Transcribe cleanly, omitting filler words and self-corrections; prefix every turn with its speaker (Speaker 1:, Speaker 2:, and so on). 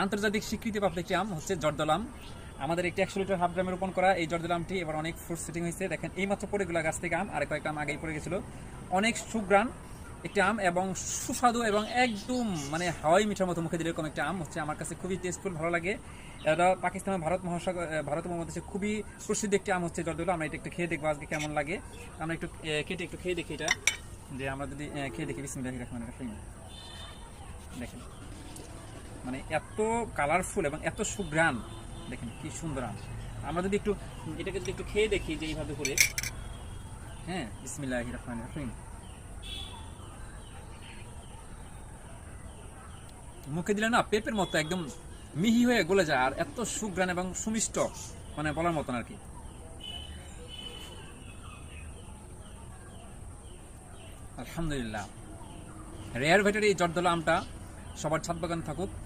Speaker 1: আন্তর্জাতিক স্বীকৃতিপ্রাপ্ত একটি আম হচ্ছে জর্দাল আম। আমাদের একটি 100 লিটার হাফ ড্রামে রোপণ করা এই জর্দাল আমটি এবার অনেক ফ্রুট সেটিং হয়েছে। দেখেন এইমাত্র পড়ে গেল গাছ থেকে আম, আর কয়েকটা আম আগেই পড়ে গেছিলো। অনেক সুগ্রাণ একটি আম এবং সুস্বাদু এবং একদম মানে হাওয়াই মিঠার মতো মুখে দিলে এরকম একটা আম হচ্ছে আমার কাছে খুবই টেস্টফুল, ভালো লাগে। এটা পাকিস্তান ভারত মহাসাগর ভারত মহাদেশে খুবই প্রসিদ্ধ একটি আম হচ্ছে জর্দাল। আমরা এটা একটু খেয়ে দেখবো আজকে কেমন লাগে। আমরা একটু কেটে একটু খেয়ে দেখি এটা, যে আমরা যদি খেয়ে দেখি। বিসমিল্লাহির রহমানির রহিম। দেখেন মানে এত কালারফুল এবং এত সুঘ্রাণ, দেখেন কি সুন্দর আম। আমরা যদি একটু এটাকে যদি একটু খেয়ে দেখি যে এইভাবে করে, হ্যাঁ বিসমিল্লাহির রহমানির রহিম। মুখে দিলে না পেঁপের মতো একদম মিহি হয়ে গলে যায়, আর এত সুঘ্রাণ এবং সুমিষ্ট, মানে বলার মতন আর কি। আলহামদুলিল্লাহ, রেয়ার ভেটারি জর্দাল আমটা সবার ছাদ বাগান থাকুক।